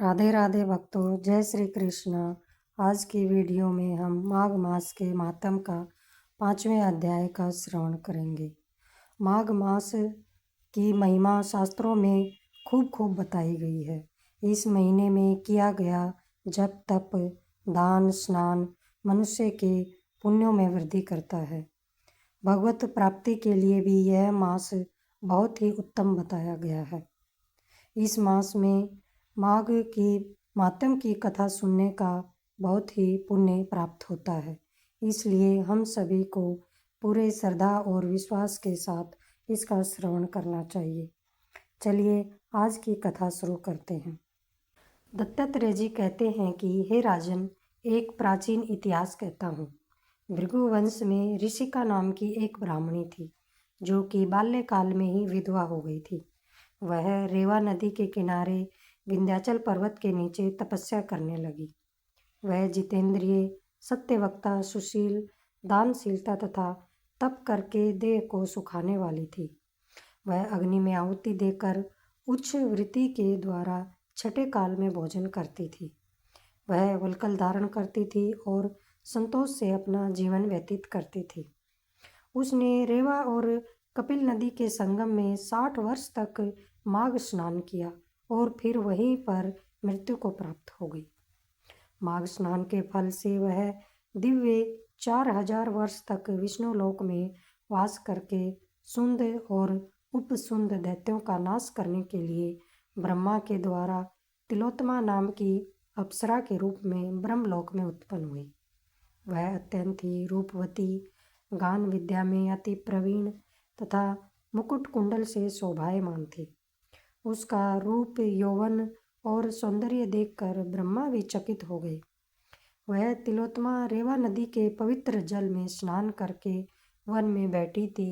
राधे राधे भक्तों, जय श्री कृष्ण। आज की वीडियो में हम माघ मास के मातम का 5वें अध्याय का श्रवण करेंगे। माघ मास की महिमा शास्त्रों में खूब खूब बताई गई है। इस महीने में किया गया जप तप दान स्नान मनुष्य के पुण्यों में वृद्धि करता है। भगवत प्राप्ति के लिए भी यह मास बहुत ही उत्तम बताया गया है। इस मास में माघ की मातम की कथा सुनने का बहुत ही पुण्य प्राप्त होता है। इसलिए हम सभी को पूरे श्रद्धा और विश्वास के साथ इसका श्रवण करना चाहिए। चलिए आज की कथा शुरू करते हैं। दत्तात्रेय जी कहते हैं कि हे राजन, एक प्राचीन इतिहास कहता हूँ। भृगुवंश में ऋषिका नाम की एक ब्राह्मणी थी, जो कि बाल्यकाल में ही विधवा हो गई थी। वह रेवा नदी के किनारे विंध्याचल पर्वत के नीचे तपस्या करने लगी। वह जितेंद्रिय, सत्यवक्ता, सुशील, दानशीलता तथा तप करके देह को सुखाने वाली थी। वह अग्नि में आहुति देकर उच्च वृत्ति के द्वारा छठे काल में भोजन करती थी। वह वल्कल धारण करती थी और संतोष से अपना जीवन व्यतीत करती थी। उसने रेवा और कपिल नदी के संगम में 60 वर्ष तक माघ स्नान किया और फिर वहीं पर मृत्यु को प्राप्त हो गई। माघ स्नान के फल से वह दिव्य 4000 वर्ष तक विष्णु लोक में वास करके सुंद और उपसुंद दैत्यों का नाश करने के लिए ब्रह्मा के द्वारा तिलोत्तमा नाम की अप्सरा के रूप में ब्रह्मलोक में उत्पन्न हुई। वह अत्यंत ही रूपवती, गान विद्या में अति प्रवीण तथा मुकुट कुंडल से शोभायमान थी। उसका रूप, यौवन और सौंदर्य देखकर ब्रह्मा भी चकित हो गए। वह तिलोत्तमा रेवा नदी के पवित्र जल में स्नान करके वन में बैठी थी।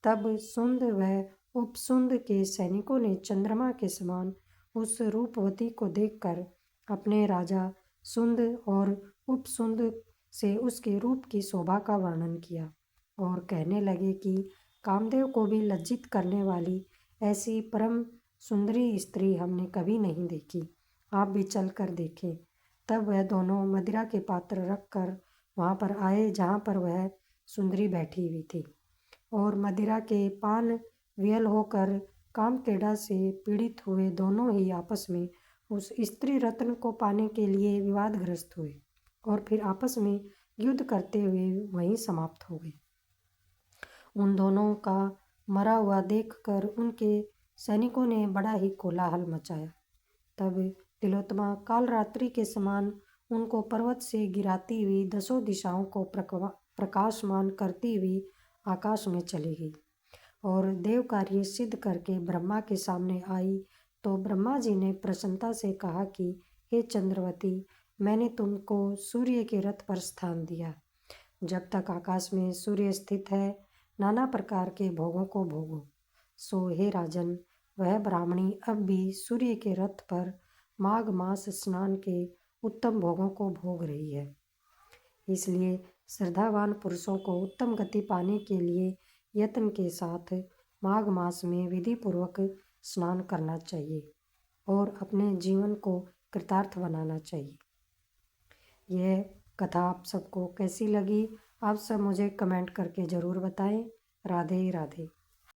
तब सुंद व उपसुंद के सैनिकों ने चंद्रमा के समान उस रूपवती को देखकर अपने राजा सुंद और उपसुंद से उसके रूप की शोभा का वर्णन किया और कहने लगे कि कामदेव को भी लज्जित करने वाली ऐसी परम सुंदरी स्त्री हमने कभी नहीं देखी। आप भी चल कर देखें। तब वह दोनों मदिरा के पात्र रखकर वहाँ पर आए जहाँ पर वह सुंदरी बैठी हुई थी, और मदिरा के पान वियल होकर कामकेड़ा से पीड़ित हुए दोनों ही आपस में उस स्त्री रत्न को पाने के लिए विवादग्रस्त हुए और फिर आपस में युद्ध करते हुए वहीं समाप्त हो गए। उन दोनों का मरा हुआ देखकर उनके सैनिकों ने बड़ा ही कोलाहल मचाया। तब तिलोत्तमा काल रात्रि के समान उनको पर्वत से गिराती हुई 10 दिशाओं को प्रकाशमान करती हुई आकाश में चली गई और देव कार्य सिद्ध करके ब्रह्मा के सामने आई। तो ब्रह्मा जी ने प्रसन्नता से कहा कि हे चंद्रवती, मैंने तुमको सूर्य के रथ पर स्थान दिया। जब तक आकाश में सूर्य स्थित है, नाना प्रकार के भोगों को भोगो। सो हे राजन, वह ब्राह्मणी अब भी सूर्य के रथ पर माघ मास स्नान के उत्तम भोगों को भोग रही है। इसलिए श्रद्धावान पुरुषों को उत्तम गति पाने के लिए यत्न के साथ माघ मास में विधि पूर्वक स्नान करना चाहिए और अपने जीवन को कृतार्थ बनाना चाहिए। यह कथा आप सबको कैसी लगी, आप सब मुझे कमेंट करके ज़रूर बताएं। राधे राधे।